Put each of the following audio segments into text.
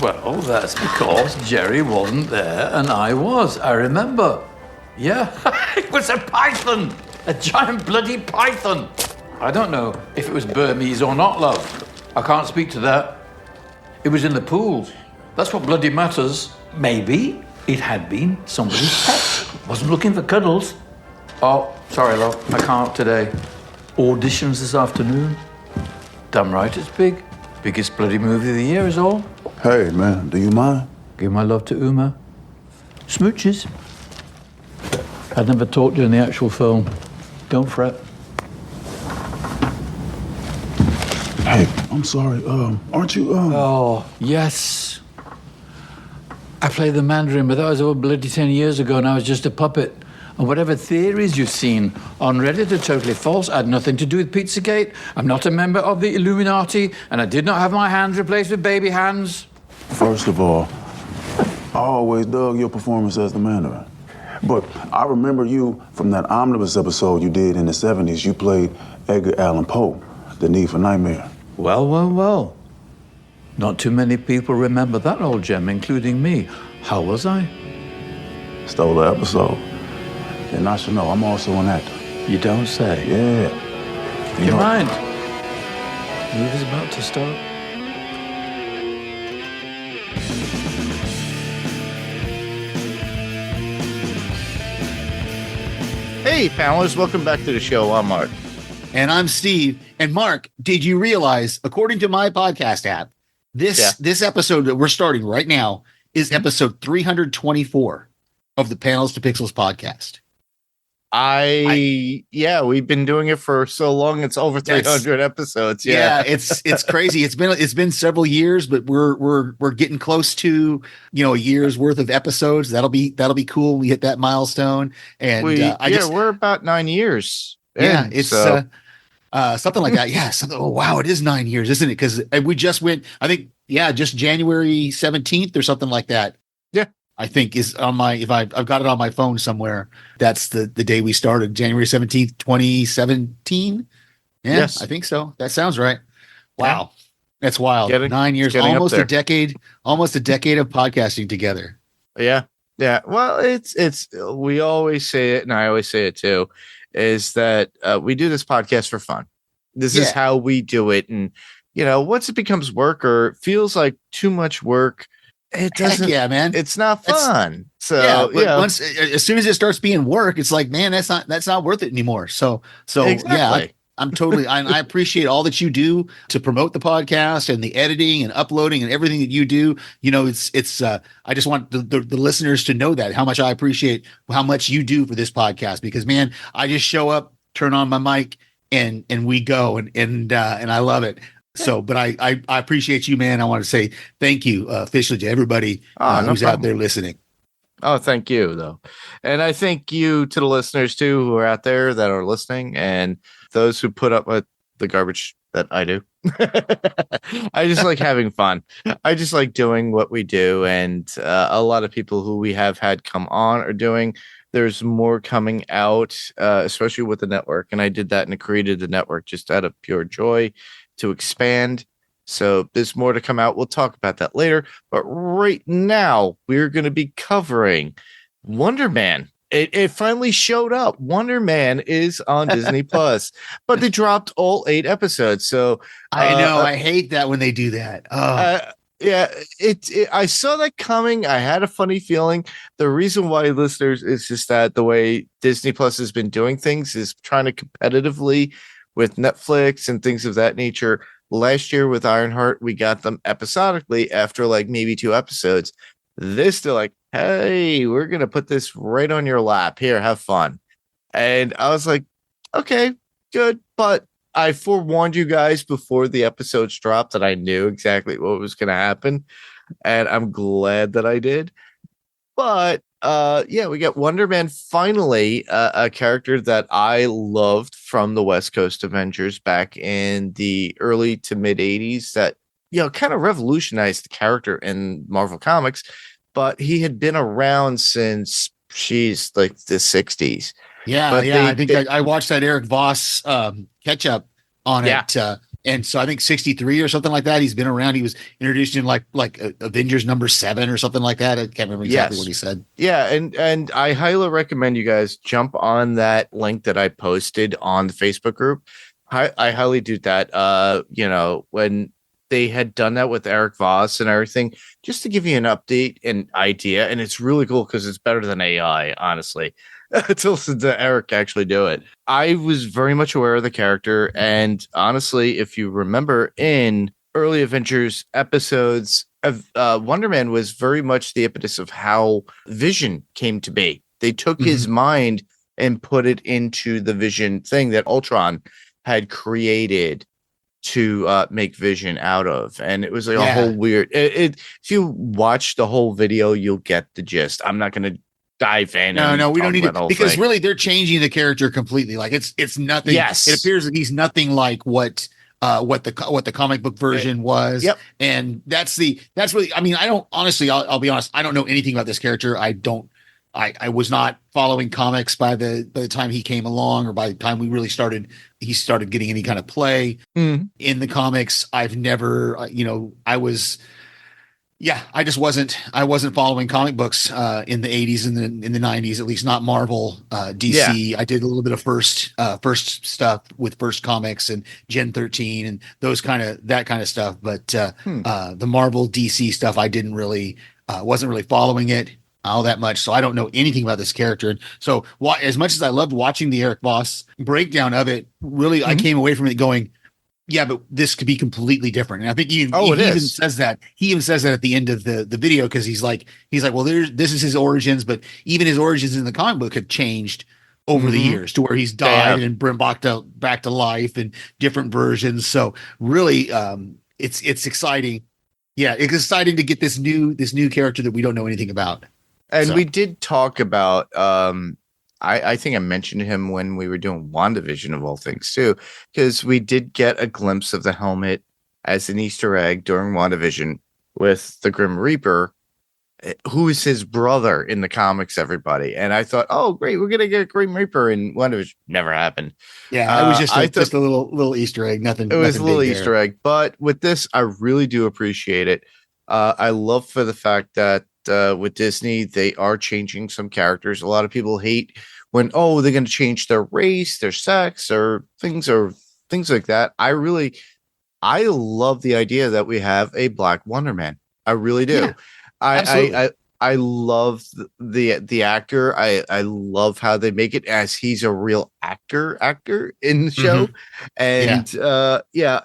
Well, that's because Jerry wasn't there and I was. I remember. Yeah, it was a python. A giant bloody python. I don't know if it was Burmese or not, love. I can't speak to that. It was in the pool. That's what bloody matters. Maybe it had been somebody's pet. Wasn't looking for cuddles. Oh, sorry, love. I can't today. Auditions this afternoon. Damn right it's big. Biggest bloody movie of the year is all. Hey, man, do you mind? Give my love to Uma. Smooches. I'd never talked during the actual film. Don't fret. Hey, I'm sorry. Aren't you, Oh, yes. I played the Mandarin, but that was over bloody 10 years ago, and I was just a puppet. And whatever theories you've seen on Reddit are totally false. I had nothing to do with Pizzagate. I'm not a member of the Illuminati, and I did not have my hands replaced with baby hands. First of all, I always dug your performance as the Mandarin. But I remember you from that omnibus episode you did in the 70s. You played Edgar Allan Poe, The Need for Nightmare. Well. Not too many people remember that old gem, including me. How was I? Stole the episode. And I should know, I'm also an actor. You don't say. Yeah. You mind? The movie's about to start. Hey, panelists, welcome back to the show. I'm Mark. And I'm Steve. And Mark, did you realize, according to my podcast app, this episode that we're starting right now is episode 324 of the Panels to Pixels podcast? We've been doing it for so long. It's over 300 episodes. Yeah, it's crazy. It's been several years, but we're getting close to a year's worth of episodes. That'll be cool. We hit that milestone, and we're about 9 years. Yeah, it's something like that. Yeah, oh wow, it is 9 years, isn't it? Because we just went. I think just January 17th or something like that. Yeah. I think is on my, if I've got it on my phone somewhere, that's the day we started, January 17th, 2017. Yeah, yes. I think so. That sounds right. Wow. Yeah. That's wild. 9 years, almost a decade of podcasting together. Yeah. Yeah. Well, it's, we always say it, and I always say it too, is that we do this podcast for fun. This is how we do it. And, once it becomes work or feels like too much work, it doesn't. Yeah, man. It's not fun. Once, as soon as it starts being work, it's like, man, that's not worth it anymore. So exactly. I'm totally. I appreciate all that you do to promote the podcast and the editing and uploading and everything that you do. It's. I just want the listeners to know that how much I appreciate how much you do for this podcast, because man, I just show up, turn on my mic, and we go, and I love it. So, but I appreciate you, man. I want to say thank you officially to everybody who's out there listening. Oh, thank you, though. And I thank you to the listeners, too, who are out there that are listening, and those who put up with the garbage that I do. I just like having fun. I just like doing what we do. And a lot of people who we have had come on are doing. There's more coming out, especially with the network. And I did that and created the network just out of pure joy to expand. So there's more to come out. We'll talk about that later. But right now, we're going to be covering Wonder Man. It finally showed up. Wonder Man is on Disney Plus, but they dropped all 8 episodes. So I know I hate that when they do that. I saw that coming. I had a funny feeling. The reason why, listeners, is just that the way Disney Plus has been doing things is trying to competitively with Netflix and things of that nature. Last year with Ironheart, we got them episodically after like maybe 2 episodes. This, they're like, hey, we're going to put this right on your lap. Here, have fun. And I was like, okay, good. But I forewarned you guys before the episodes dropped that I knew exactly what was going to happen. And I'm glad that I did. But we got Wonder Man finally, a character that I loved from the West Coast Avengers back in the early to mid 80s that, kind of revolutionized the character in Marvel Comics. But he had been around since, like the 60s. Yeah, I think I watched that Eric Voss catch up on it And so I think 63 or something like that. He's been around. He was introduced in like Avengers #7 or something like that. I can't remember exactly what he said. Yeah, and I highly recommend you guys jump on that link that I posted on the Facebook group. I highly do that. When they had done that with Eric Voss and everything, just to give you an update and idea. And it's really cool because it's better than AI, honestly, to listen to Eric actually do it. I was very much aware of the character. And honestly, if you remember in early Avengers episodes, Wonder Man was very much the impetus of how Vision came to be. They took his mind and put it into the Vision thing that Ultron had created to make Vision out of, and it was like a whole weird. If you watch the whole video, you'll get the gist. I'm not going to dive in. No, we don't need to, because really they're changing the character completely. Like it's nothing. Yes, it appears that he's nothing like what the comic book version was. Yep. And that's really. I mean, I don't honestly. I'll be honest. I don't know anything about this character. I was not following comics by the time he came along, or by the time he started getting any kind of play in the comics. I've never, I just wasn't following comic books in the 80s and in the 90s, at least not Marvel, DC. Yeah. I did a little bit of first stuff with First Comics and Gen 13 and that kind of stuff. But the Marvel DC stuff, I didn't really, wasn't really following it all that much, so I don't know anything about this character. And so, as much as I loved watching the Eric Voss breakdown of it, really, I came away from it going, "Yeah, but this could be completely different." And I think he even says that. He even says that at the end of the video, because he's like, "Well, this is his origins, but even his origins in the comic book have changed over the years, to where he's died and been back to life and different versions." So, really, it's exciting. Yeah, it's exciting to get this new character that we don't know anything about. And we did talk about, I think I mentioned him when we were doing WandaVision of all things too, because we did get a glimpse of the helmet as an Easter egg during WandaVision with the Grim Reaper, who is his brother in the comics, everybody. And I thought, oh, great, we're going to get a Grim Reaper in WandaVision. Never happened. Yeah, it was just a little Easter egg. Nothing. It was nothing a little big Easter there. egg. But with this, I really do appreciate it. I love for the fact that with Disney, they are changing some characters. A lot of people hate when, they're going to change their race, their sex, or things like that. I love the idea that we have a Black Wonder Man. I really do. Yeah, I love the actor. I love how they make it as he's a real actor in the show. And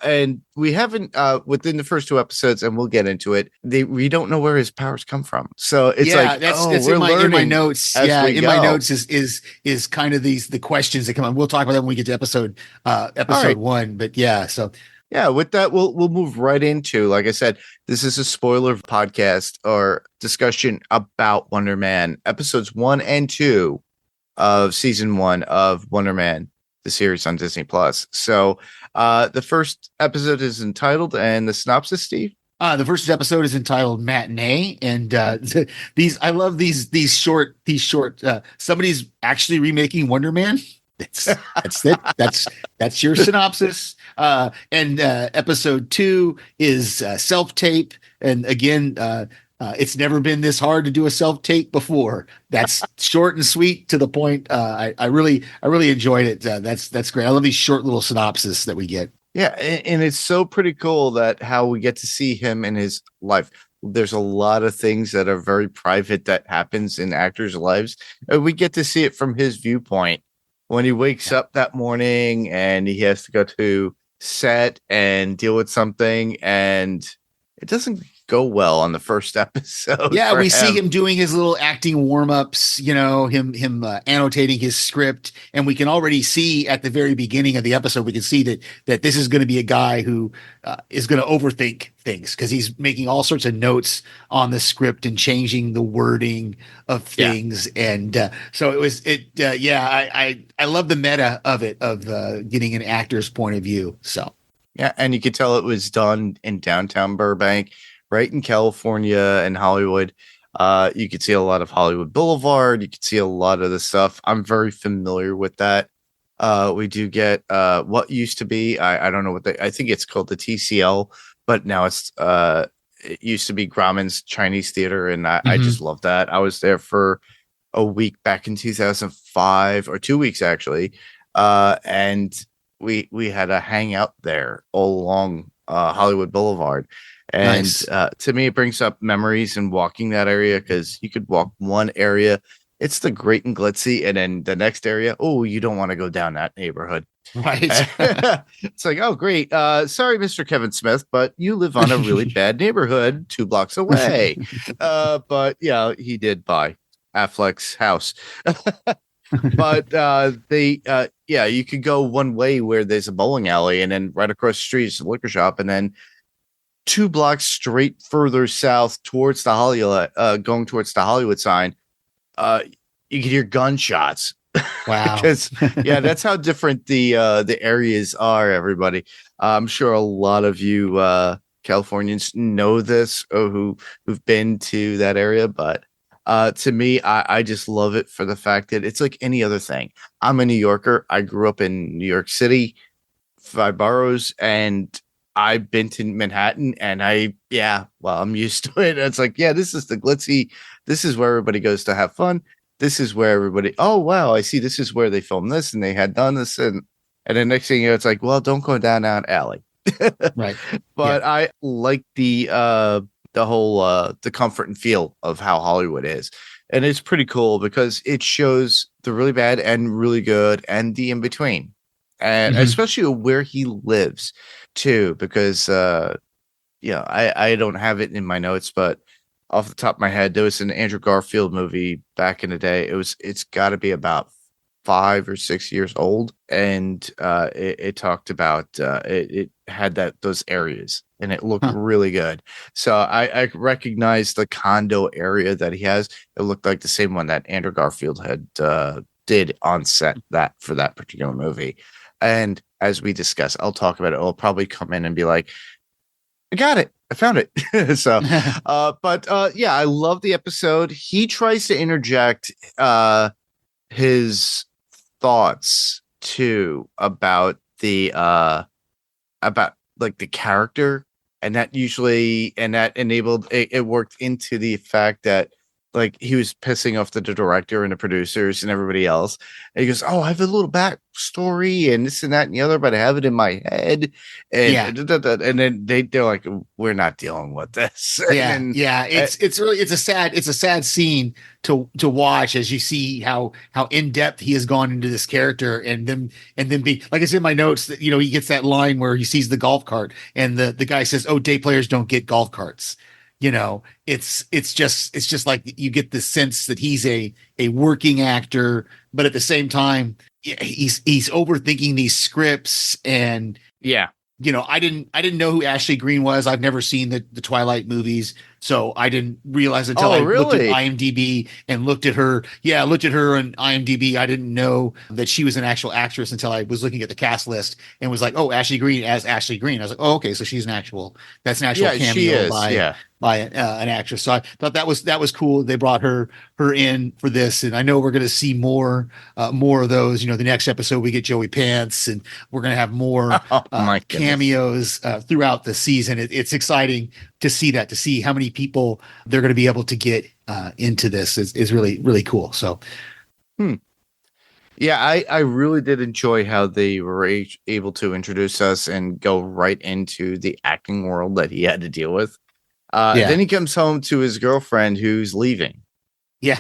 and we haven't within the first 2 episodes, and we'll get into it, we don't know where his powers come from. So it's that's in my notes. Yeah, in my notes is kind of the questions that come on. We'll talk about that when we get to episode 1. But yeah, with that, we'll move right into, like I said, this is a spoiler podcast or discussion about Wonder Man, episodes 1 and 2 of season 1 of Wonder Man, the series on Disney Plus. So the first episode is entitled, and the synopsis, Steve? The first episode is entitled Matinee, and I love these short. Somebody's actually remaking Wonder Man. That's it. That's your synopsis. And episode 2 is self-tape. And again, it's never been this hard to do a self-tape before. That's short and sweet, to the point. I really enjoyed it. That's great. I love these short little synopses that we get. Yeah, and it's so pretty cool that how we get to see him in his life. There's a lot of things that are very private that happens in actors' lives, and we get to see it from his viewpoint. When he wakes up that morning and he has to go to set and deal with something, and it doesn't go well on the first episode. Yeah, we see him doing his little acting warm-ups, him annotating his script, and we can already see at the very beginning of the episode, we can see that this is going to be a guy who is going to overthink things, because he's making all sorts of notes on the script and changing the wording of things. And so I love the meta of it, of getting an actor's point of view. So yeah, and you could tell it was done in downtown Burbank, right in California and Hollywood. You could see a lot of Hollywood Boulevard. You could see a lot of the stuff. I'm very familiar with that. We do get what used to be, I don't know what I think it's called the TCL, but now it used to be Grauman's Chinese Theater, and I just love that. I was there for a week back in 2005, or 2 weeks actually, and we had a hangout there all along Hollywood Boulevard. And Nice. to me, it brings up memories and walking that area, because you could walk one area, it's the great and glitzy, and then the next area, oh, you don't want to go down that neighborhood. Right. It's like, oh, great. Sorry, Mr. Kevin Smith, but you live on a really bad neighborhood 2 blocks away. But yeah, he did buy Affleck's house. But you could go one way where there's a bowling alley, and then right across the street is a liquor shop, and then 2 blocks straight further south towards the Hollywood, going towards the Hollywood sign, you could hear gunshots. Wow. Because that's how different the areas are, everybody. I'm sure a lot of you Californians know this, or who've been to that area, but to me, I just love it for the fact that it's like any other thing. I'm a New Yorker. I grew up in New York City, 5 boroughs, and I've been to Manhattan, and I'm used to it. It's like, this is the glitzy. This is where everybody goes to have fun. This is where everybody, oh, wow, I see. This is where they filmed this, and they had done this. And the next thing you know, it's like, well, don't go down that alley. Right. But I like the whole the comfort and feel of how Hollywood is. And it's pretty cool because it shows the really bad and really good and the in between. And especially where he lives too, because I don't have it in my notes, but off the top of my head, there was an Andrew Garfield movie back in the day. It's got to be about 5 or 6 years old, and it talked about it had those areas, and it looked really good. So I recognized the condo area that he has. It looked like the same one that Andrew Garfield had did on set for that particular movie. And as we discuss, I'll talk about it. I'll probably come in and be like, I got it. I found it. So, but I love the episode. He tries to interject his thoughts too about the character, and that enabled it worked into the fact that like he was pissing off the director and the producers and everybody else. And he goes, "Oh, I have a little backstory and this and that and the other, but I have it in my head." And and then they're like, "We're not dealing with this." It's a sad scene to watch as you see how in depth he has gone into this character, and then be like, it's in my notes that he gets that line where he sees the golf cart and the guy says, "Oh, day players don't get golf carts." It's just like you get the sense that he's a working actor, but at the same time, he's overthinking these scripts. And I didn't know who Ashley Greene was. I've never seen the Twilight movies, so I didn't realize until I looked at IMDb and looked at her. Yeah, I looked at her on IMDb. I didn't know that she was an actual actress until I was looking at the cast list and was like, "Oh, Ashley Greene as Ashley Greene." I was like, "Oh, okay, so she's an actual. That's an actual cameo she is, by an actress." So I thought that was cool. They brought her in for this, and I know we're going to see more of those. The next episode we get Joey Pants, and we're going to have more cameos throughout the season. It's exciting to see how many people they're going to be able to get into this is really, really cool. So, I really did enjoy how they were able to introduce us and go right into the acting world that he had to deal with. Then he comes home to his girlfriend who's leaving. Yeah.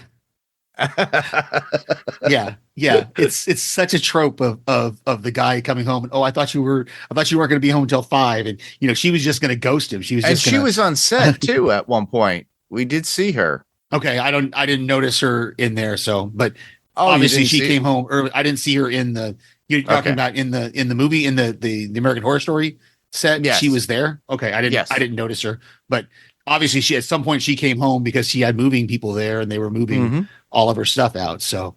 It's such a trope of the guy coming home and, "Oh, I thought you weren't going to be home until 5." And she was just going to ghost him. She was on set too at one point. We did see her. Okay, I didn't notice her in there. So, but obviously she came home early. I didn't see her in the. You're talking about in the movie, in the American Horror Story set. Yes. She was there. Okay, I didn't notice her, but obviously she at some point she came home because she had moving people there and they were moving all of her stuff out. So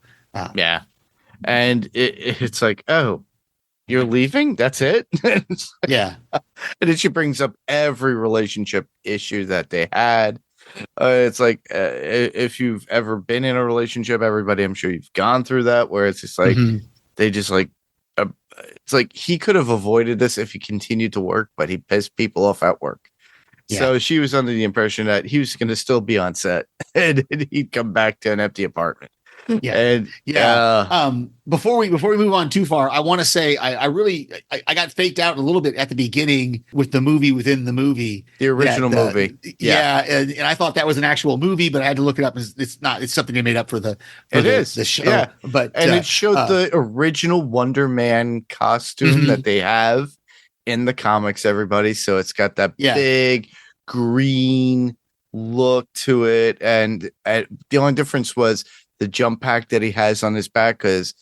and it's like, "Oh, you're leaving? That's it?" Yeah. And then she brings up every relationship issue that they had. It's like, if you've ever been in a relationship, everybody, I'm sure you've gone through that, where it's just like they just like it's like he could have avoided this if he continued to work, but he pissed people off at work. Yeah. So she was under the impression that he was going to still be on set and he'd come back to an empty apartment. Yeah. And Before we move on too far, I want to say I really got faked out a little bit at the beginning with the movie within the movie, the original movie. Yeah, and I thought that was an actual movie, but I had to look it up. It's not. It's something they made up for the show. Yeah, but it showed the original Wonder Man costume that they have in the comics. Everybody, so it's got that big green look to it, and the only difference was the jump pack that he has on his back, because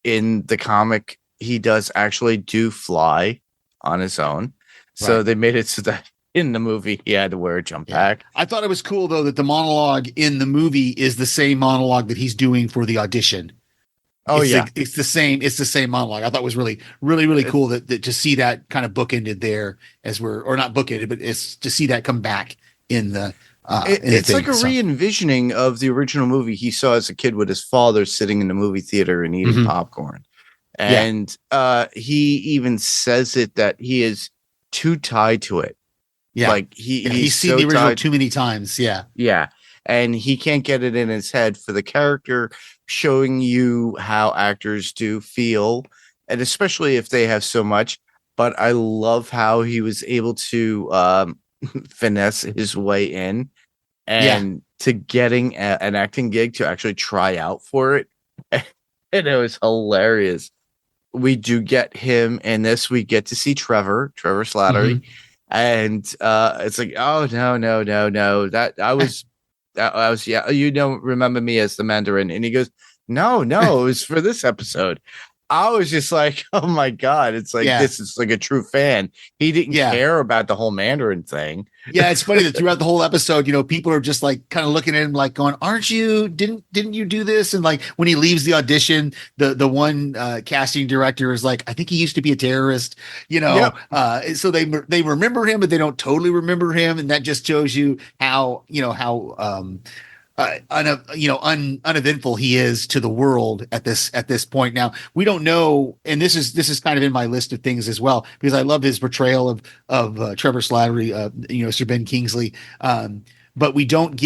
in the comic he does actually do fly on his own. So they made it so that in the movie he had to wear a jump pack. I thought it was cool though that the monologue in the movie is the same monologue that he's doing for the audition. It's the same monologue. I thought it was really cool that to see that kind of bookended there or not bookended, but it's to see that come back in the it's like a re-envisioning of the original movie he saw as a kid with his father sitting in the movie theater and eating popcorn. And he even says it that he is too tied to it. Yeah. Like he's seen the original too many times. Yeah. Yeah. And he can't get it in his head for the character, showing you how actors do feel, and especially if they have so much. But I love how he was able to finesse his way in and to getting an acting gig to actually try out for it. And it was hilarious. We do get him in this. We get to see Trevor Slattery. And it's like, oh, no. That I was, you don't remember me as the Mandarin. And he goes, no, it was for this episode. I was just like, oh my God, it's like, this is like a true fan. He didn't care about the whole Mandarin thing. Yeah, it's funny that throughout the whole episode, people are just like kind of looking at him like going, aren't you, didn't you do this? And like when he leaves the audition, the one casting director is like, I think he used to be a terrorist, so they remember him, but they don't totally remember him. And that just shows you how uneventful he is to the world at this point. Now we don't know, and this is kind of in my list of things as well, because I love his portrayal of Trevor Slattery, Sir Ben Kingsley. But we don't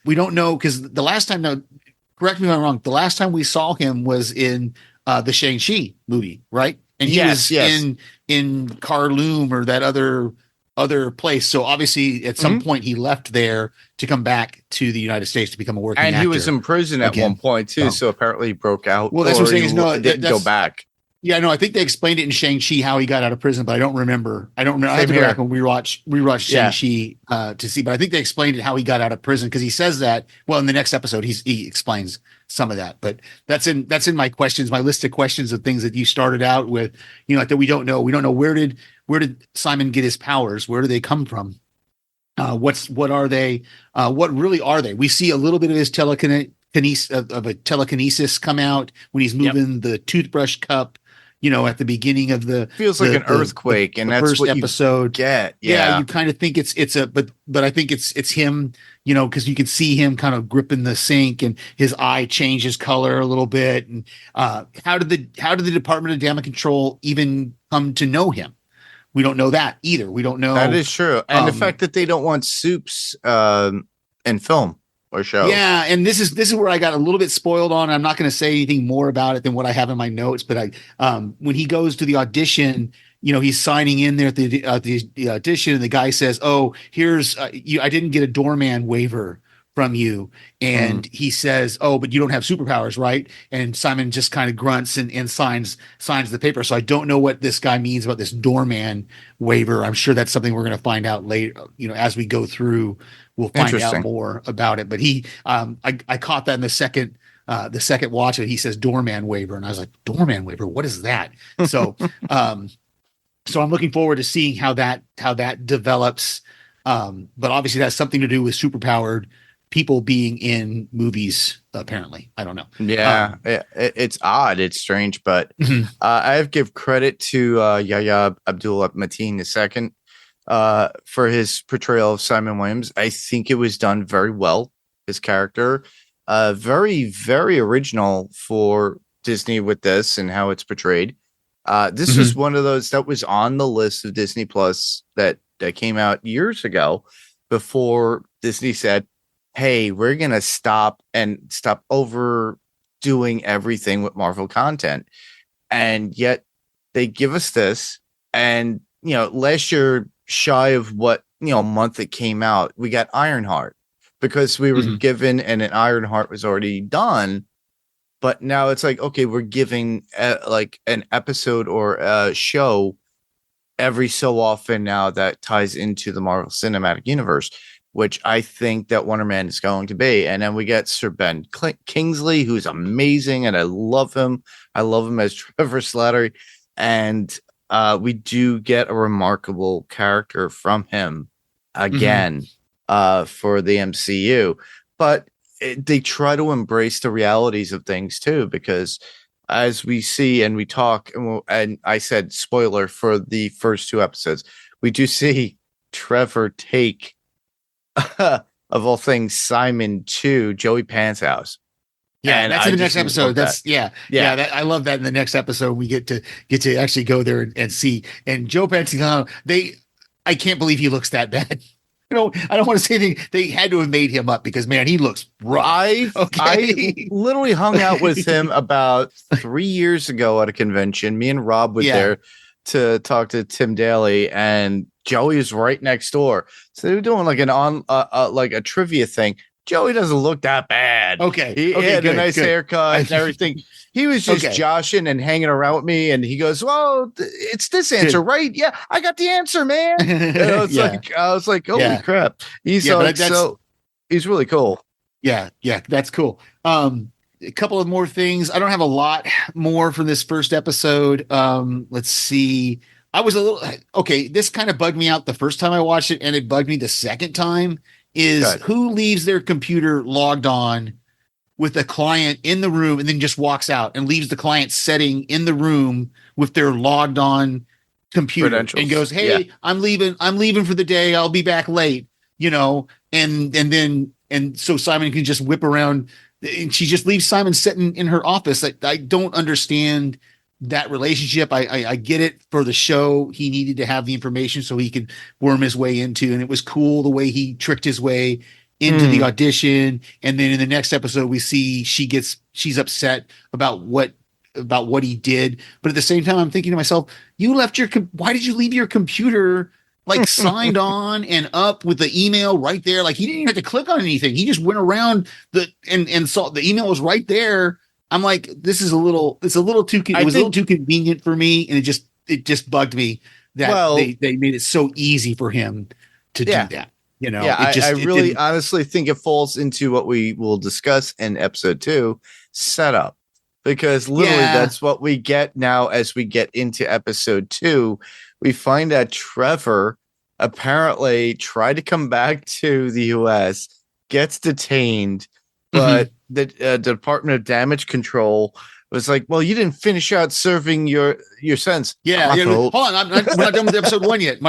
know, because the last time, now correct me if I'm wrong, the last time we saw him was in the Shang-Chi movie, right? And he was in Kowloon or that other place. So obviously at some point he left there to come back to the United States to become a working actor. And he was in prison at one point too. So apparently he broke out. Well, that's what I'm saying, is didn't go back. Yeah, no, I think they explained it in Shang-Chi how he got out of prison, but I don't remember. I have to go back and rewatch Shang-Chi to see, but I think they explained it how he got out of prison, because he says that, well, in the next episode he explains some of that. But that's in my questions, my list of questions of things that you started out with, that we don't know. We don't know where did Simon get his powers? Where do they come from? What are they? What really are they? We see a little bit of his telekinesis come out when he's moving the toothbrush cup, at the beginning of the feels like an earthquake, and that's first what episode. You get. Yeah, you kind of think it's but I think it's him, because you can see him kind of gripping the sink, and his eye changes color a little bit. And how did the Department of Damage Control even come to know him? We don't know that either. We don't know. That is true. And the fact that they don't want Soups in film or show. Yeah, and this is where I got a little bit spoiled on. I'm not going to say anything more about it than what I have in my notes. But when he goes to the audition, he's signing in there at the audition, and the guy says, "Oh, here's I didn't get a doorman waiver from you," and he says, "Oh, but you don't have superpowers, right?" And Simon just kind of grunts and signs the paper. So I don't know what this guy means about this doorman waiver. I'm sure that's something we're going to find out later. As we go through, we'll find out more about it. But I caught that in the second watch, and he says doorman waiver, and I was like, doorman waiver, what is that? So so I'm looking forward to seeing how that develops. But obviously that's something to do with superpowered people being in movies, apparently. I don't know. Yeah, it's odd. It's strange, but I have to give credit to Yahya Abdul-Mateen II for his portrayal of Simon Williams. I think it was done very well. His character, very, very original for Disney with this and how it's portrayed. This was one of those that was on the list of Disney Plus that came out years ago before Disney said, hey, we're going to stop overdoing everything with Marvel content. And yet they give us this. And, last year, shy of what, month it came out, we got Ironheart because we were given, and an Ironheart was already done. But now it's like, okay, we're giving like an episode or a show every so often now that ties into the Marvel Cinematic Universe, which I think that Wonder Man is going to be. And then we get Sir Ben Kingsley, who's amazing, and I love him. I love him as Trevor Slattery. And we do get a remarkable character from him again for the MCU. But they try to embrace the realities of things too, because as we see and we talk, and I said spoiler for the first 2 episodes, we do see Trevor take of all things Simon to Joey Pan's house. Yeah, and that's in the next episode. That's that. I love that. In the next episode, we get to actually go there and see. And Joe Pantoliano, I can't believe he looks that bad. I don't want to say anything. They had to have made him up because, man, he looks rough. I literally hung out with him about 3 years ago at a convention. Me and Rob were there to talk to Tim Daly, and Joey is right next door. So they were doing like like a trivia thing. Joey doesn't look that bad. He had a nice haircut and everything. He was just joshing and hanging around with me, and he goes, "Well, it's this answer, right? Yeah, I got the answer, man." And I was like, "Holy crap!" He's he's really cool. Yeah, that's cool. A couple of more things. I don't have a lot more from this first episode. Let's see. I was a little this kind of bugged me out the first time I watched it, and it bugged me the second time. Is who leaves their computer logged on with a client in the room and then just walks out and leaves the client setting in the room with their logged on computer and goes, "Hey, I'm leaving for the day. I'll be back late." And so Simon can just whip around, and she just leaves Simon sitting in her office. I don't understand that relationship. I get it for the show. He needed to have the information so he could worm his way into, and it was cool the way he tricked his way into the audition. And then in the next episode, we see she's upset about what he did. But at the same time, I'm thinking to myself, why did you leave your computer like signed on and up with the email right there? Like he didn't even have to click on anything. He just went around and saw the email was right there. I'm like, it's a little too convenient for me, and it just bugged me that they made it so easy for him to do that. I really honestly think it falls into what we will discuss in episode 2, setup, because literally that's what we get now. As we get into episode 2, we find that Trevor apparently tried to come back to the US, gets detained, but the Department of Damage Control was like, "Well, you didn't finish out serving your sentence." Hold on, we're not done with episode 1 yet.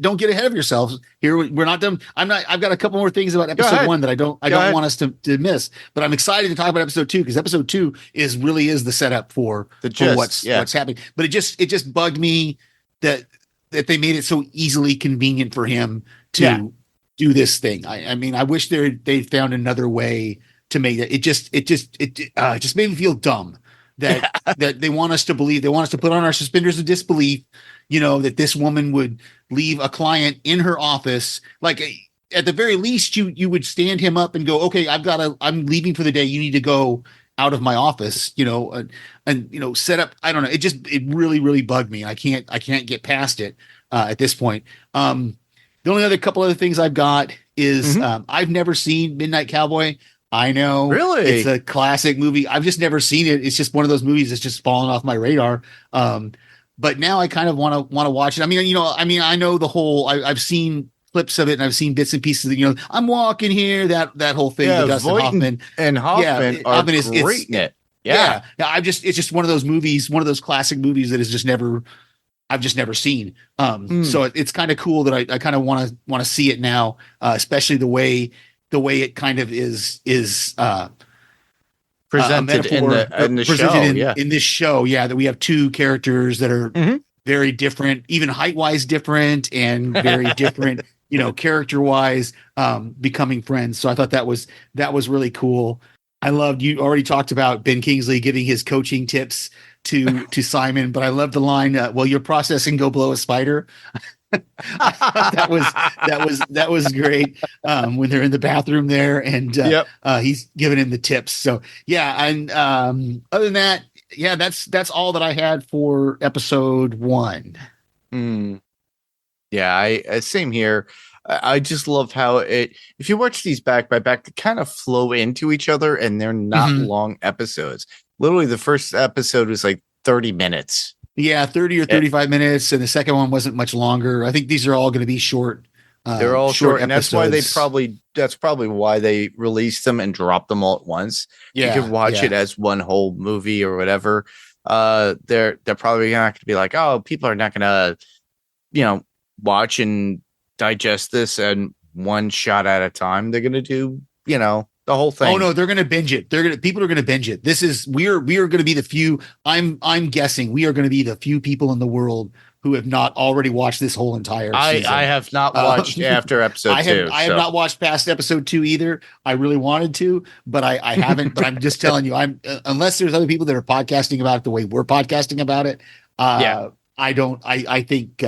Don't get ahead of yourselves. Here, we're not done. I've got a couple more things about episode 1 that I don't want us to miss. But I'm excited to talk about episode 2 because episode 2 really is the setup for what's happening. But it just bugged me that they made it so easily convenient for him to do this thing. I mean, I wish they found another way to make it. It just made me feel dumb that they want us to believe, they want us to put on our suspenders of disbelief, that this woman would leave a client in her office. Like at the very least, you would stand him up and go, "Okay, I'm leaving for the day. You need to go out of my office," and set up. I don't know. It really, really bugged me. I can't get past it at this point. The only other couple other things I've got is I've never seen Midnight Cowboy. I know, really, it's a classic movie. I've just never seen it. It's just one of those movies that's just fallen off my radar. But now I kind of want to watch it. I mean, I know the whole. I've seen clips of it and I've seen bits and pieces. I'm walking here. That whole thing. Yeah, Dustin Hoffman are great in it. Yeah. It's just one of those movies, one of those classic movies that I've just never seen. So it's kind of cool that I kind of want to see it now, especially the way it kind of is presented in the show. In this show. Yeah. That we have two characters that are very different, even height wise different and very different, character wise, becoming friends. So I thought that was really cool. I loved, you already talked about Ben Kingsley giving his coaching tips to Simon, but I love the line, well, you're processing, go blow a spider. that was great. When they're in the bathroom there and he's giving him the tips. So yeah. And other than that, yeah, that's all that I had for episode 1. Yeah, I same here. I just love how if you watch these back by back, they kind of flow into each other and they're not long episodes. Literally the first episode was like 30 minutes. Yeah, 30 or 35 minutes. And the second one wasn't much longer. I think these are all going to be short. They're all short. And that's why episodes. that's probably why they released them and dropped them all at once. Yeah, you could watch it as one whole movie or whatever. They're probably not going to be like, oh, people are not going to, watch and digest this and one shot at a time. They're going to do, the whole thing. Oh no, they're going to binge it. People are going to binge it. We are going to be the few. I'm guessing we are going to be the few people in the world who have not already watched this whole entire season. I have not watched after episode 2. I have not watched past episode 2 either. I really wanted to, but I haven't. But I'm just telling you, unless there's other people that are podcasting about it the way we're podcasting about it. I don't. I think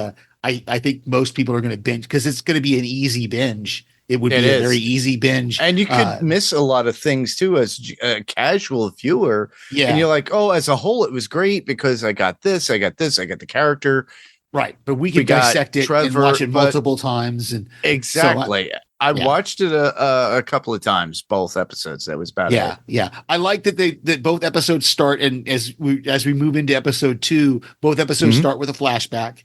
most people are going to binge because it's going to be an easy binge. It would be a very easy binge. And you could miss a lot of things too as a casual viewer. Yeah. And you're like, oh, as a whole, it was great because I got the character. Right. But we can dissect it and watch it multiple times. And exactly. So I watched it a couple of times, both episodes. That was about it. Yeah. I like that both episodes start. And as we move into episode 2, both episodes start with a flashback.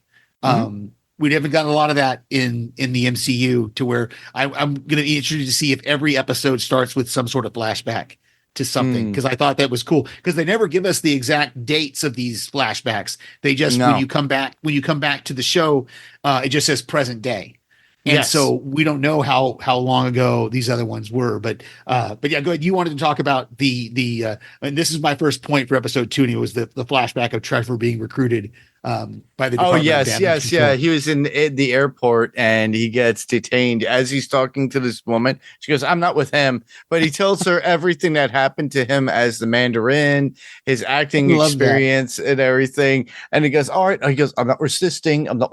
We haven't gotten a lot of that in the MCU to where I'm going to be interested to see if every episode starts with some sort of flashback to something. Cause I thought that was cool because they never give us the exact dates of these flashbacks. They just, when you come back to the show, it just says present day. And so we don't know how long ago these other ones were, but yeah, go ahead. You wanted to talk about the and this is my first point for episode 2, and it was the flashback of Trevor being recruited by the Department of Damage Control. He was in the airport and he gets detained as he's talking to this woman. She goes, I'm not with him, but he tells her everything that happened to him as the Mandarin, his acting experience and everything. And he goes, all right. He goes, I'm not resisting. Yeah, I'm not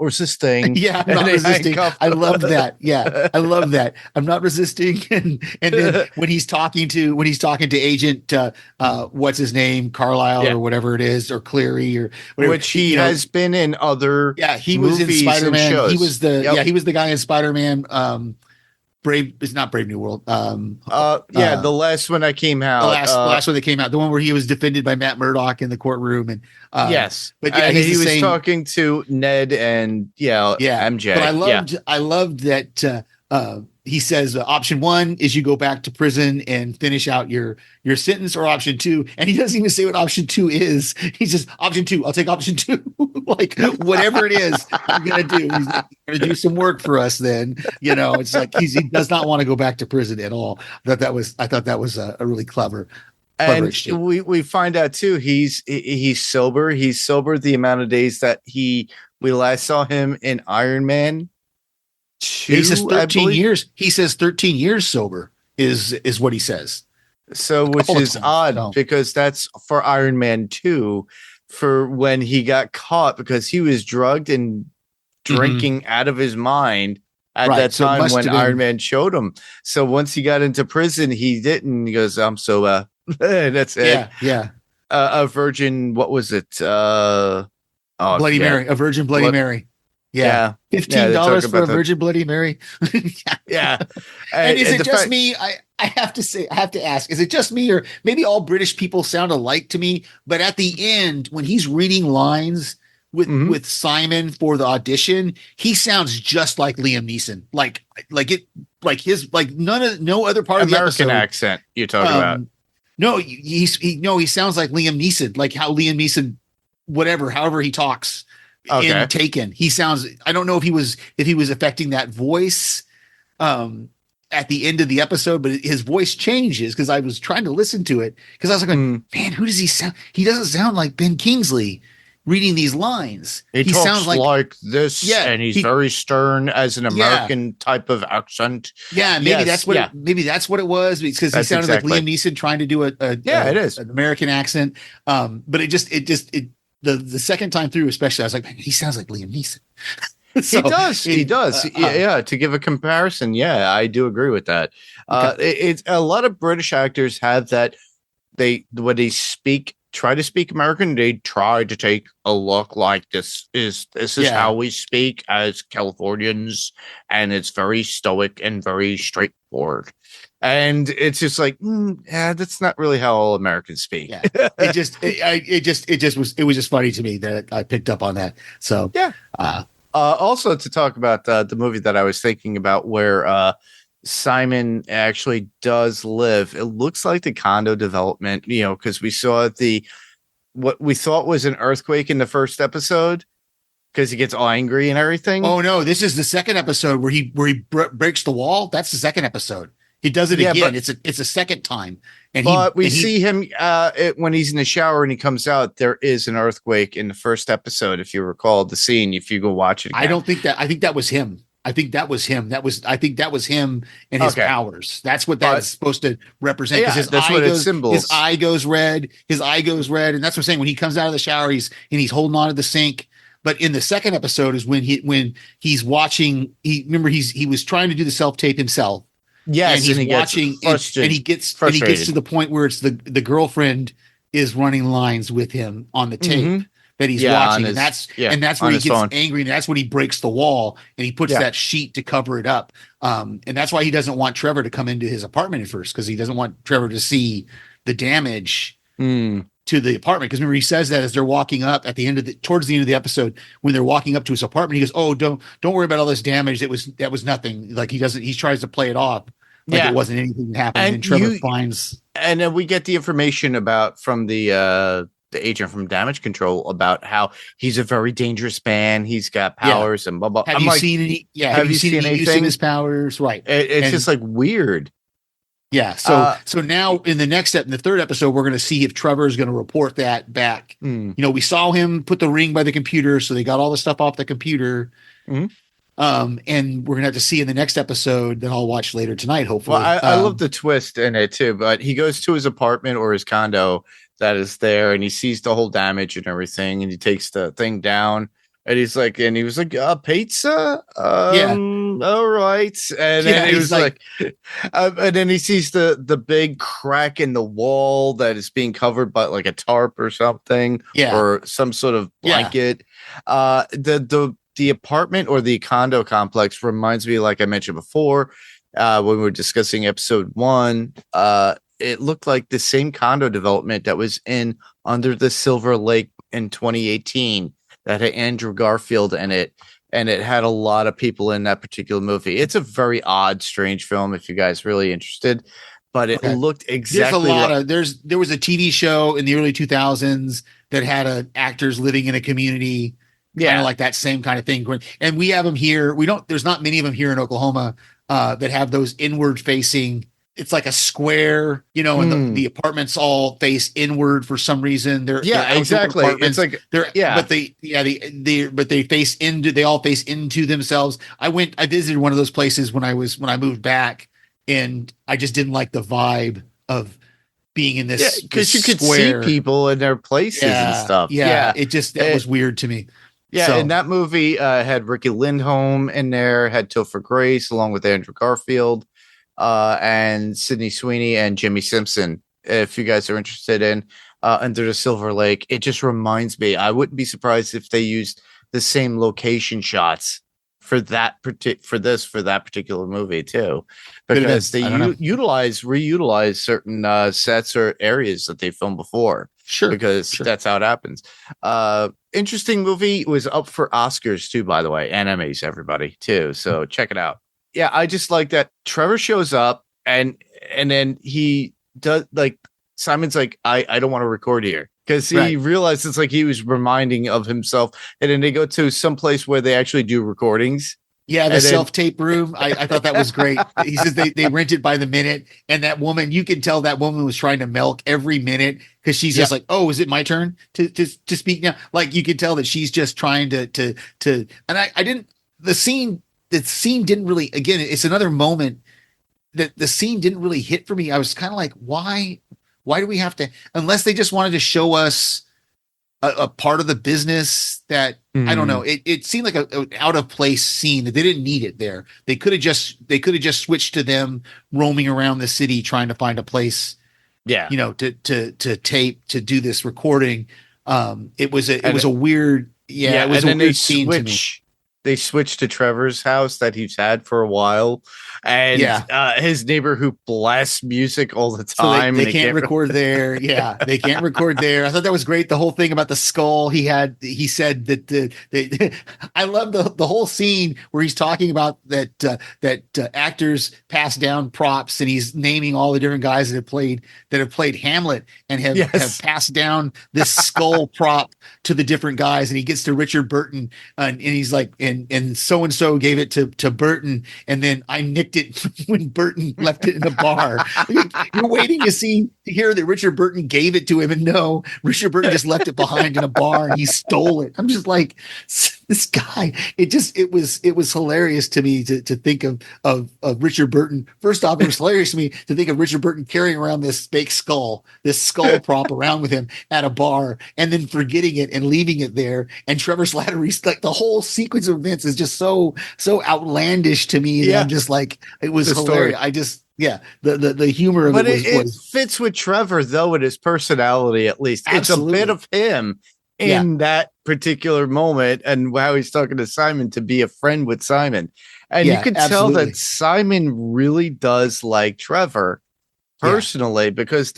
resisting. I love that. Yeah, I love that. I'm not resisting. And then when he's talking to Agent what's his name, Carlisle or whatever it is, or Cleary or whatever, which he has been in other he was in Spider-Man. He was the guy in Spider-Man. Brave is not Brave New World. The last one that came out. The last one that came out, the one where he was defended by Matt Murdock in the courtroom, and but he was talking to Ned and MJ. But I loved that. He says option 1 is you go back to prison and finish out your sentence, or option 2. And he doesn't even say what option 2 is. He says option 2. I'll take option 2. Like whatever it is I'm going to do. He's going to do some work for us. Then, it's like he does not want to go back to prison at all. I thought that was a really clever. And we find out too, he's sober. He's sober the amount of days that we last saw him in Iron Man 2, he says 13 years. He says 13 years sober is what he says. So, which is odd because that's for Iron Man 2, for when he got caught because he was drugged and drinking out of his mind at that time when Iron Man showed him. So once he got into prison, he didn't. He goes, I'm sober. That's it. Yeah. A virgin. What was it? Bloody Mary. A virgin Bloody Mary. Yeah. $15 for a virgin Bloody Mary. Yeah. And is it just me? I have to ask, is it just me, or maybe all British people sound alike to me? But at the end, when he's reading lines with Simon for the audition, he sounds just like Liam Neeson. No other part of the American accent you're talking about. No, he sounds like Liam Neeson, like how Liam Neeson, however he talks. In Taken, he sounds. I don't know if he was affecting that voice, at the end of the episode, but his voice changes because I was trying to listen to it because I was like, man, who does he sound? He doesn't sound like Ben Kingsley reading these lines. He talks sounds like this, and he's very stern as an American type of accent. Yeah, maybe that's what maybe that's what it was, because he sounded like Liam Neeson trying to do it is an American accent. But the second time through, especially, I was like, man, he sounds like Liam Neeson. So, he does. To give a comparison, I do agree with that. It's a lot of British actors have that. When they try to speak American, they try to take a look like this is how we speak as Californians, and it's very stoic and very straightforward. And it's just like, that's not really how all Americans speak. Yeah. It was just funny to me that I picked up on that. So also to talk about the movie that I was thinking about, where Simon actually does live. It looks like the condo development, because we saw what we thought was an earthquake in the first episode, because he gets all angry and everything. Oh no, this is the second episode where he breaks the wall. That's the second episode. He does it again. It's a second time. We see him when he's in the shower and he comes out. There is an earthquake in the first episode, if you recall the scene. If you go watch it again. I think that was him. I think that was him and his powers. That's what that's supposed to represent. His eye goes red. His eye goes red, and that's what I'm saying. When he comes out of the shower, he's holding on to the sink. But in the second episode is when he's watching. He was trying to do the self tape himself. Yes, and he's watching, and he gets to the point where it's the girlfriend is running lines with him on the tape. That he's watching, and that's where he gets angry, and that's when he breaks the wall and he puts that sheet to cover it up. And that's why he doesn't want Trevor to come into his apartment at first, because he doesn't want Trevor to see the damage to the apartment. Because remember, he says that as they're walking up towards the end of the episode, when they're walking up to his apartment, he goes, "Oh, don't worry about all this damage. That was nothing." Like he tries to play it off like it wasn't anything that happened. And Trevor finds, and then we get the information from the agent from Damage Control about how he's a very dangerous man. He's got powers and blah blah. Have you seen any use of his powers? Right. It's just like weird. Yeah. So now in the third episode, we're going to see if Trevor is going to report that back. We saw him put the ring by the computer, so they got all the stuff off the computer. And we're gonna have to see in the next episode that I'll watch later tonight, hopefully. Well, I love the twist in it too, but he goes to his apartment or his condo that is there, and he sees the whole damage and everything, and he takes the thing down, and he was like, pizza? All right. And then he was like and then he sees the big crack in the wall that is being covered by like a tarp or something, or some sort of blanket. The apartment or the condo complex reminds me, like I mentioned before, when we were discussing episode 1, it looked like the same condo development that was in Under the Silver Lake in 2018 that had Andrew Garfield in it. And it had a lot of people in that particular movie. It's a very odd, strange film if you guys are really interested. But it looked exactly there was a TV show in the early 2000s that had actors living in a community. Kind of like that same kind of thing. And we have them here. There's not many of them here in Oklahoma that have those inward facing. It's like a square, and the apartments all face inward for some reason. They're exactly. It's like but they face into. They all face into themselves. I visited one of those places when I moved back, and I just didn't like the vibe of being in this. Because you could see people in their places and stuff. It was weird to me. Yeah, and that movie had Ricky Lindholm in there, had Topher Grace along with Andrew Garfield, and Sydney Sweeney and Jimmy Simpson. If you guys are interested in Under the Silver Lake, it just reminds me. I wouldn't be surprised if they used the same location shots for that particular movie too, because they reutilize certain sets or areas that they filmed before. Sure, because that's how it happens. Interesting movie. It was up for Oscars too, by the way, and Emmys, everybody too. So check it out. Yeah, I just like that Trevor shows up and then he does, like, Simon's like, I don't want to record here, because he realizes, like, he was reminding of himself, and then they go to some place where they actually do recordings. Yeah, the And then- self-tape room. I thought that was great. He says they rent it by the minute, and that woman, you can tell that woman was trying to milk every minute because she's just like, "Oh, is it my turn to speak now?" Like you could tell that she's just trying to. And I didn't. The scene didn't really. Again, it's another moment that the scene didn't really hit for me. I was kind of like, why? Why do we have to? Unless they just wanted to show us a part of the business that I don't know. It seemed like an out of place scene that they didn't need it there. They could have just switched to them roaming around the city trying to find a place, Yeah. to tape, to do this recording. It was a weird, it was a weird scene to me. They switched to Trevor's house that he's had for a while, and his neighbor who blasts music all the time. So they can't record there. Yeah, they can't record there. I thought that was great. The whole thing about the skull. He said that I love the whole scene where he's talking about that actors pass down props, and he's naming all the different guys that have played Hamlet and have passed down this skull prop to the different guys, and he gets to Richard Burton, and he's like, and so and so gave it to Burton, and then I nicked it when Burton left it in the bar. You're waiting to hear that Richard Burton gave it to him, and no, Richard Burton just left it behind in a bar and he stole it. I'm just like, this guy. It was hilarious to me to think of Richard Burton. First off, it was hilarious to me to think of Richard Burton carrying around this fake skull prop around with him at a bar, and then forgetting it and leaving it there. And Trevor Slattery, like the whole sequence of events is just so outlandish to me. That I'm just like, it was hilarious. The humor of it was fits with Trevor though, in his personality at least. Absolutely. It's a bit of him in that particular moment, and how he's talking to Simon to be a friend with Simon. And you can tell that Simon really does like Trevor personally, because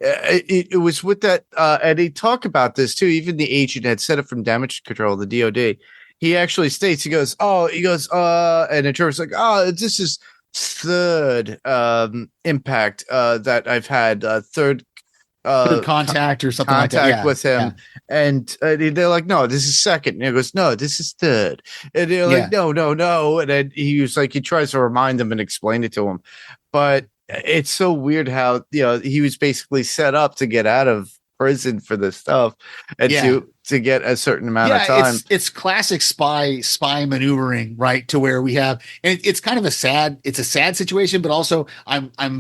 it was with that, and he talked about this too. Even the agent had said it from Damage Control, the DOD. He actually states, he goes, and then Trevor's like, oh, this is third impact that I've had, third contact or something like that. With him. And they're like, no, this is second. And he goes, no, this is third. And they're like, no. And then he was like, he tries to remind them and explain it to him. But it's so weird how, he was basically set up to get out of prison for this stuff, and to get a certain amount of time. It's classic spy maneuvering, right? To where we have, and it's kind of a sad situation, but also I'm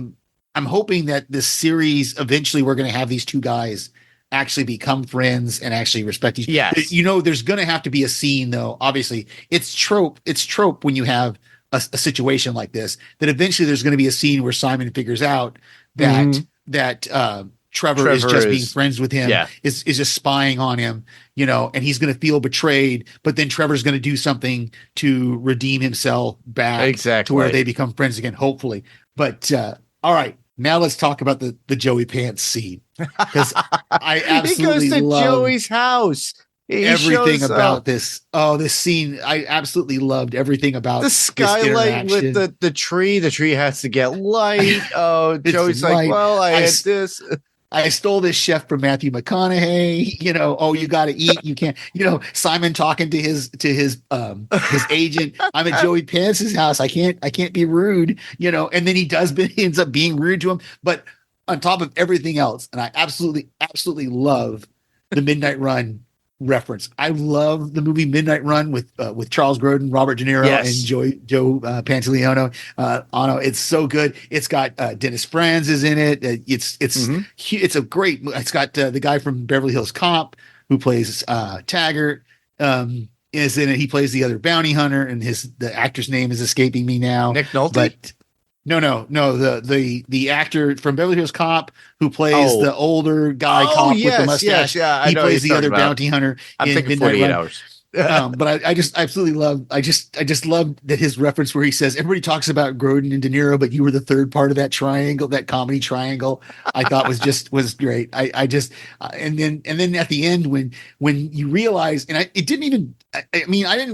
hoping that this series eventually we're going to have these two guys actually become friends and actually respect each other. Yes. There's going to have to be a scene though. Obviously, it's trope when you have a situation like this, that eventually there's going to be a scene where Simon figures out that Trevor is just being friends with him, is just spying on him, and he's going to feel betrayed, but then Trevor's going to do something to redeem himself back to where they become friends again, hopefully. But all right, now let's talk about the Joey Pants scene, because I absolutely he goes to love Joey's house. Everything about this scene. I absolutely loved everything about the skylight with the tree. The tree has to get light. Oh, Joey's like, well, I had this. I stole this chef from Matthew McConaughey. You got to eat. You can't. Simon talking to his agent. I'm at Joey Pants' house. I can't be rude. And then he ends up being rude to him. But on top of everything else, and I absolutely love the Midnight Run reference. I love the movie Midnight Run with Charles Grodin, Robert De Niro, and Joe Pantoliano. It's so good. It's got Dennis Franz is in it. It's a great. It's got the guy from Beverly Hills Cop who plays Taggart. Is in it. He plays the other bounty hunter, and the actor's name is escaping me now. Nick Nolte. But no. The actor from Beverly Hills Cop who plays the older guy cop with the mustache. He plays the other bounty hunter. I'm thinking 48 Hours. But I just absolutely love. I just love that his reference where he says everybody talks about Grodin and De Niro, but you were the third part of that triangle, that comedy triangle. I thought was great. I just and then at the end when you realize, and I didn't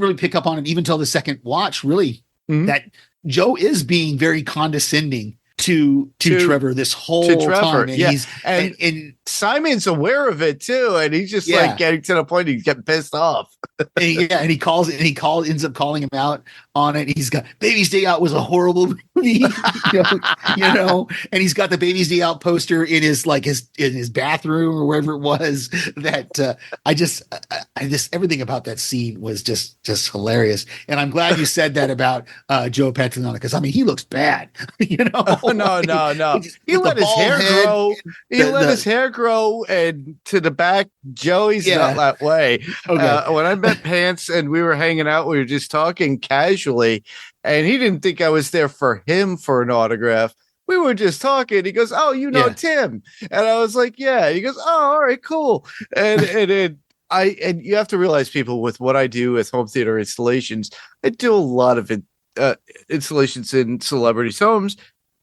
really pick up on it even till the second watch, really, that Joe is being very condescending to Trevor this whole Trevor, time, and yeah. he's and Simon's aware of it too, and he's just like getting to the point he's getting pissed off. and ends up calling him out on it. He's got Baby's Day Out was a horrible movie, and he's got the Baby's Day Out poster in his bathroom or wherever it was. That I just everything about that scene was just hilarious. And I'm glad you said that about Joe Pantoliano, because I mean he looks bad, No. He let his hair grow. He let his hair grow and to the back. Joey's not that way. Okay. When I met Pants and we were hanging out, we were just talking casually, and he didn't think I was there for him for an autograph. We were just talking. He goes, "Oh, you know Tim," and I was like, "Yeah." He goes, "Oh, all right, cool." And you have to realize, people, with what I do with home theater installations, I do a lot of installations in celebrities' homes,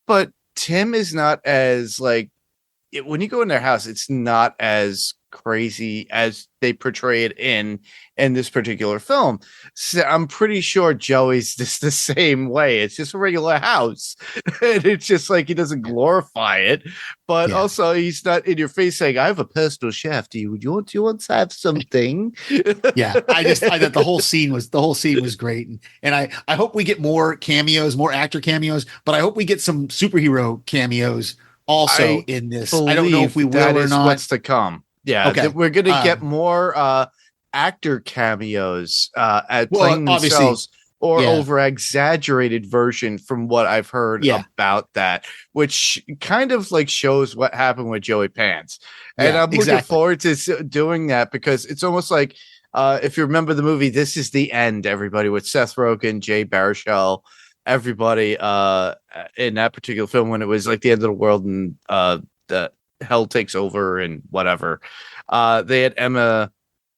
but Tim is not as when you go in their house, it's not as crazy as they portray it in this particular film. So I'm pretty sure Joey's just the same way. It's just a regular house, and it's just like he doesn't glorify it, but also he's not in your face saying, "I have a personal chef. Do you want to have something?" I thought the whole scene was great, and I hope we get more cameos, more actor cameos, but I hope we get some superhero cameos also in this. I don't know if we will or not. What's to come. Yeah, okay. We're going to get more actor cameos at playing themselves, or over exaggerated version from what I've heard about that, which kind of shows what happened with Joey Pants. And I'm looking forward to doing that, because it's almost like if you remember the movie This Is the End, everybody, with Seth Rogen, Jay Baruchel, everybody in that particular film, when it was like the end of the world and the hell takes over and whatever. They had Emma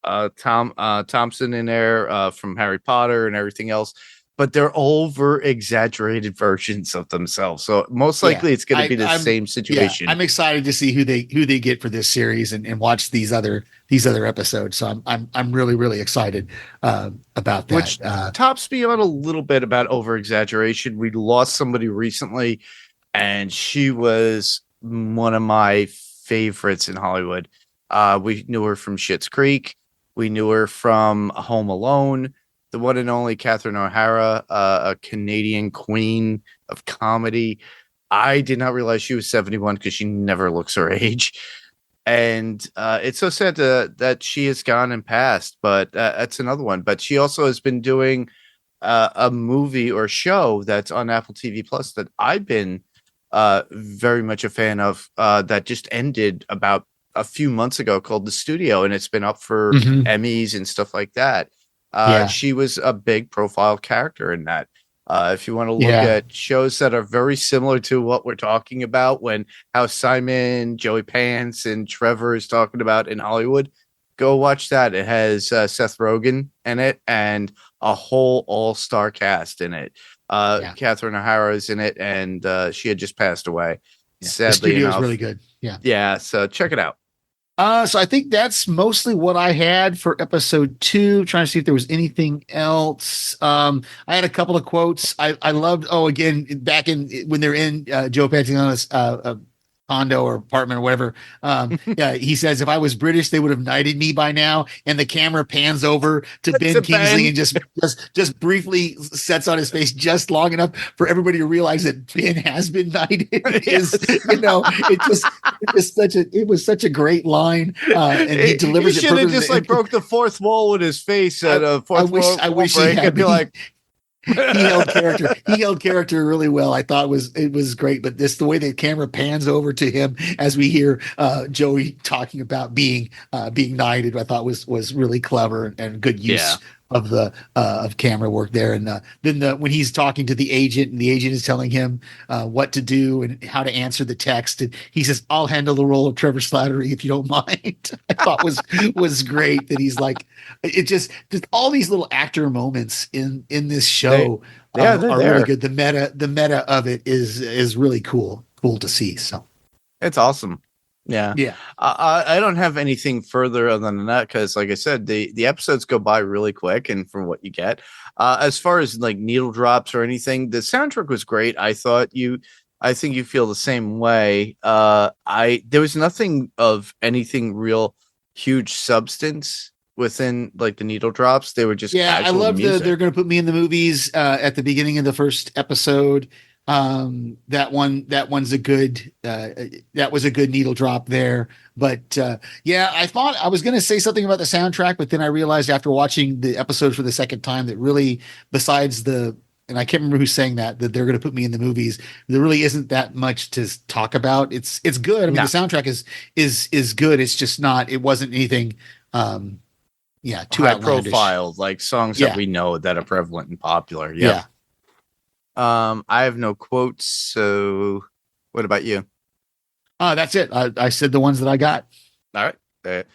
Thompson in there from Harry Potter and everything else, but they're over exaggerated versions of themselves. So most likely it's going to be the same situation. I'm excited to see who they get for this series and watch these other episodes. So I'm really, really excited about that. Which tops me on a little bit about over exaggeration. We lost somebody recently, and she was one of my favorites in Hollywood. We knew her from Schitt's Creek. We knew her from Home Alone. The one and only Catherine O'Hara, a Canadian queen of comedy. I did not realize she was 71, because she never looks her age. And it's so sad that she has gone and passed, but that's another one. But she also has been doing a movie or show that's on Apple TV Plus that I've been very much a fan of, that just ended about a few months ago, called The Studio, and it's been up for Emmys and stuff like that. She was a big profile character in that. If you want to look at shows that are very similar to what we're talking about, how Simon, Joey Pants, and Trevor is talking about in Hollywood, go watch that. It has Seth Rogen in it and a whole all-star cast in it. Catherine O'Hara is in it, and she had just passed away. Sadly, The Studio enough. is really good. Yeah. So check it out. So I think that's mostly what I had for episode 2. Trying to see if there was anything else. I had a couple of quotes. I loved. Again, back in when they're in Joe Pantoliano's condo or apartment or whatever. He says, if I was British, they would have knighted me by now. And the camera pans over to Ben Kingsley and just briefly sets on his face just long enough for everybody to realize that Ben has been knighted. It was such a great line. And he delivers it. He should have just broke the fourth wall with his face at a fourth wall. I wish he had. Be like, he held character really well. I thought it was great, but the way the camera pans over to him as we hear Joey talking about being knighted, I thought was really clever and good use of the of camera work there. And then when he's talking to the agent, and the agent is telling him what to do and how to answer the text, and he says, "I'll handle the role of Trevor Slattery if you don't mind." I thought was great that he's like, it just all these little actor moments in this show are really good. The meta of it is really cool to see. So it's awesome. Yeah. I don't have anything further other than that, because like I said, the episodes go by really quick, and from what you get, as far as needle drops or anything, the soundtrack was great. I thought I think you feel the same way. There was nothing of anything real huge substance within like the needle drops. They were just I casual love music. they're going to put me in the movies at the beginning of the first episode. That one's a good that was a good needle drop there. But I thought I was going to say something about the soundtrack, but then I realized after watching the episode for the second time that really, besides and I can't remember who's saying that they're going to put me in the movies, there really isn't that much to talk about. It's good. I mean, the soundtrack is good. It's just not. It wasn't anything. Too high outlandish. profile, like songs that we know that are prevalent and popular. Yeah. I have no quotes. So, what about you? That's it. I said the ones that I got. All right.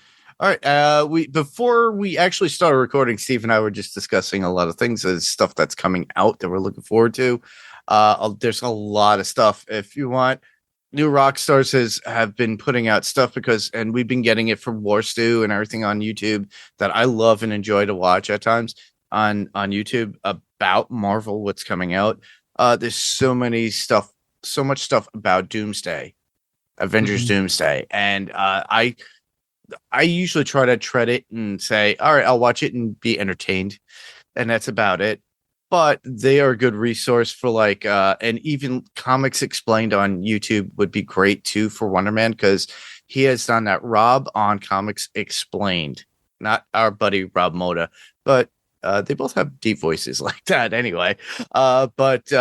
All right. Before we actually started recording, Steve and I were just discussing a lot of things, stuff that's coming out that we're looking forward to. There's a lot of stuff. If you want, new Rockstars have been putting out stuff and we've been getting it from War Stew and everything on YouTube that I love and enjoy to watch at times on YouTube about Marvel, what's coming out. There's so much stuff about Doomsday, Avengers Doomsday, and I usually try to tread it and say, all right, I'll watch it and be entertained, and that's about it. But they are a good resource for and even Comics Explained on YouTube would be great too for Wonder Man, because he has done that. Rob on Comics Explained, not our buddy Rob Moda, but they both have deep voices like that anyway. But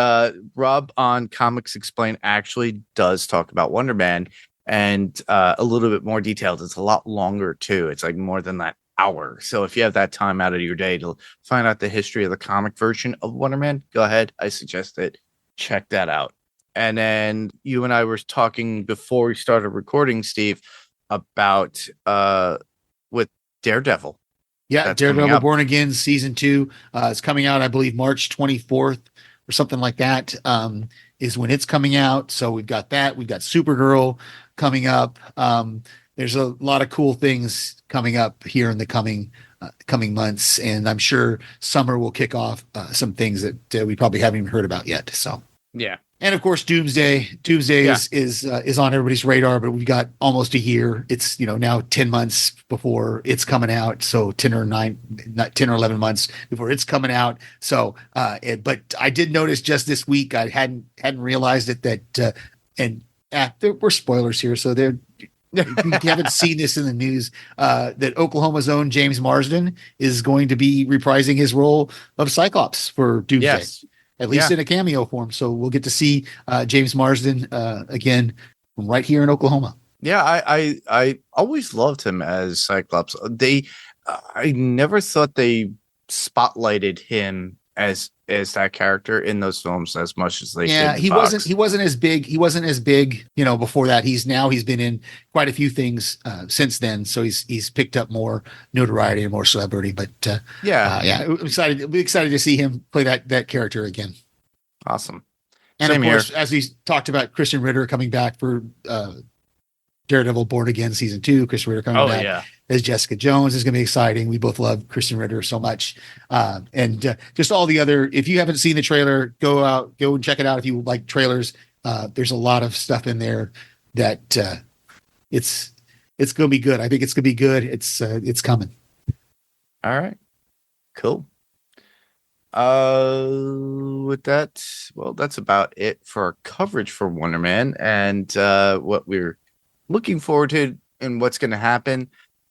Rob on Comics Explained actually does talk about Wonder Man and a little bit more detailed. It's a lot longer too. It's like more than that hour. So if you have that time out of your day to find out the history of the comic version of Wonder Man, go ahead. I suggest it. Check that out. And then you and I were talking before we started recording, Steve, about with Daredevil. Yeah, Daredevil Born Again season 2 is coming out, I believe, March 24th or something like that is when it's coming out. So we've got that. We've got Supergirl coming up. There's a lot of cool things coming up here in the coming months, and I'm sure summer will kick off some things that we probably haven't even heard about yet. So yeah. And of course, Doomsday is on everybody's radar, but we've got almost a year. It's now 10 months before it's coming out, so 10 or 11 months before it's coming out. So, but I did notice just this week I hadn't realized it that there were spoilers here, so if you haven't seen this in the news, that Oklahoma's own James Marsden is going to be reprising his role of Cyclops for Doomsday. Yes. At least in a cameo form. So we'll get to see James Marsden again right here in Oklahoma. Yeah, I always loved him as Cyclops. I never thought they spotlighted him as that character in those films as much as they did. Yeah, he wasn't as big. He wasn't as big, before that. He's been in quite a few things since then. So he's picked up more notoriety and more celebrity. But I'm excited to see him play that character again. Awesome. And of course, as we talked about, Christian Ritter coming back for Daredevil Born Again season 2. Christian Ritter coming back as Jessica Jones is going to be exciting. We both love Christian Ritter so much. And just all the other, if you haven't seen the trailer, go and check it out. If you like trailers, there's a lot of stuff in there that it's going to be good. I think it's going to be good. It's coming. All right, cool. With that, well, that's about it for our coverage for Wonder Man and what we're looking forward to and what's going to happen.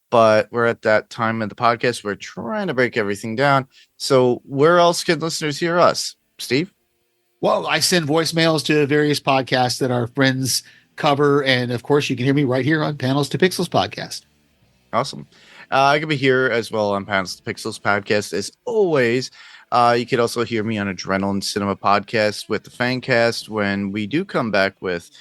But we're at that time of the podcast. We're trying to break everything down. So where else can listeners hear us, Steve? Well, I send voicemails to various podcasts that our friends cover. And of course, you can hear me right here on Panels to Pixels podcast. Awesome. I can be here as well on Panels to Pixels podcast as always. You could also hear me on Adrenaline Cinema podcast with the Fancast when we do come back with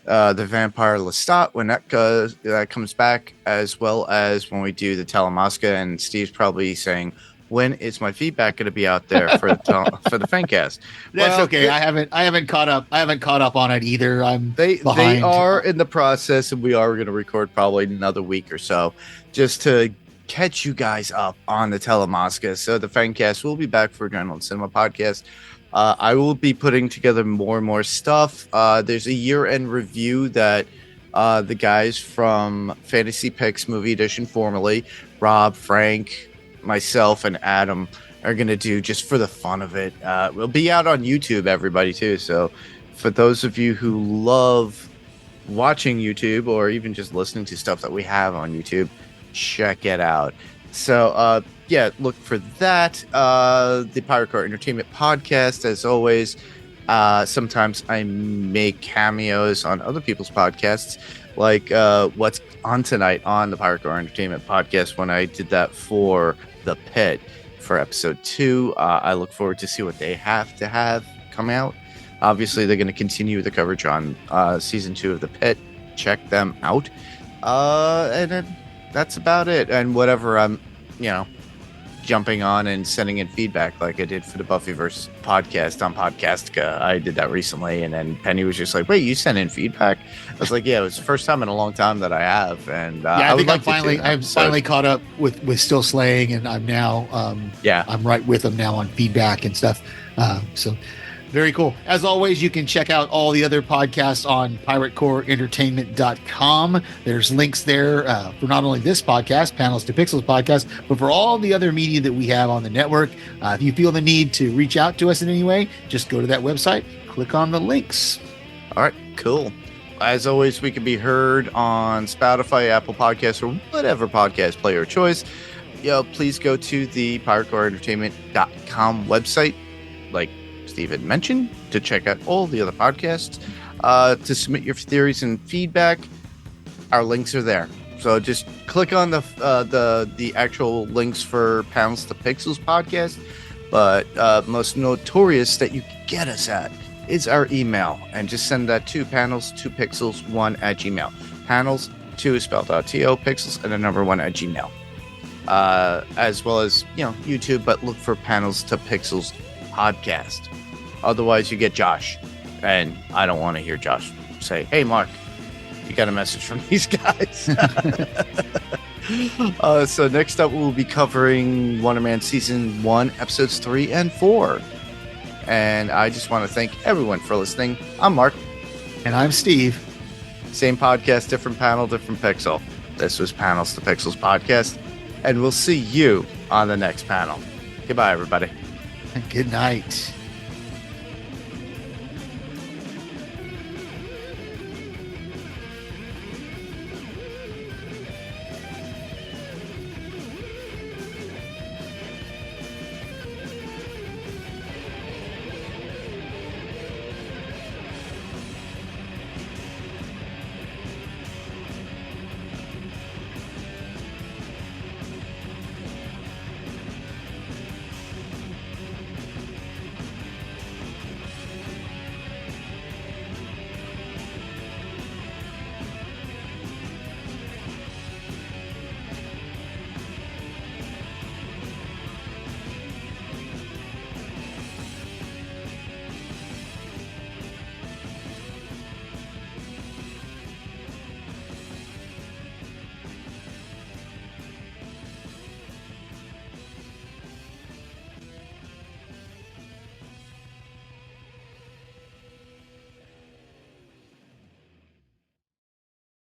the Vampire Lestat when that comes back, as well as when we do the Telemasca. And Steve's probably saying, when is my feedback going to be out there for the Fancast? That's okay. I haven't caught up. I haven't caught up on it either. They are in the process, and we are going to record probably another week or so just to catch you guys up on the Telemasca. So the Fancast will be back for Adrenaline Cinema podcast. I will be putting together more and more stuff. There's a year-end review that the guys from Fantasy Picks Movie Edition, formerly Rob, Frank, myself, and Adam, are going to do just for the fun of it. We'll be out on YouTube, everybody, too. So for those of you who love watching YouTube or even just listening to stuff that we have on YouTube, check it out. So, yeah, look for that. The Pirate Core Entertainment Podcast, as always. Sometimes I make cameos on other people's podcasts, like what's on tonight on the Pirate Core Entertainment Podcast when I did that for The Pit for episode 2. I look forward to see what they have to have come out. Obviously, they're going to continue the coverage on season 2 of The Pit. Check them out. And then that's about it. And whatever I'm, jumping on and sending in feedback like I did for the Buffyverse podcast on Podcastica. I did that recently, and then Penny was just like, "Wait, you sent in feedback?" I was like, "Yeah, it was the first time in a long time that I have." And I think I'm finally caught up with Still Slaying, and I'm now I'm right with them now on feedback and stuff. So very cool. As always, you can check out all the other podcasts on piratecoreentertainment.com. There's links there for not only this podcast, Panels to Pixels podcast, but for all the other media that we have on the network. If you feel the need to reach out to us in any way, just go to that website, click on the links. All right, cool. As always, we can be heard on Spotify, Apple Podcasts, or whatever podcast player of choice. Please go to the piratecoreentertainment.com website, like Steven mentioned, to check out all the other podcasts, to submit your theories and feedback. Our links are there, so just click on the actual links for Panels to Pixels podcast. But most notorious that you can get us at is our email, and just send that to panels2pixels1@gmail. Panels 2 is spelled out T-O, pixels and the number 1 at gmail. As well as YouTube, but look for Panels to Pixels podcast. Otherwise, you get Josh, and I don't want to hear Josh say, "Hey, Mark, you got a message from these guys." So next up, we'll be covering Wonder Man Season 1, Episodes 3 and 4. And I just want to thank everyone for listening. I'm Mark. And I'm Steve. Same podcast, different panel, different pixel. This was Panels to Pixels podcast, and we'll see you on the next panel. Goodbye, everybody. Good night.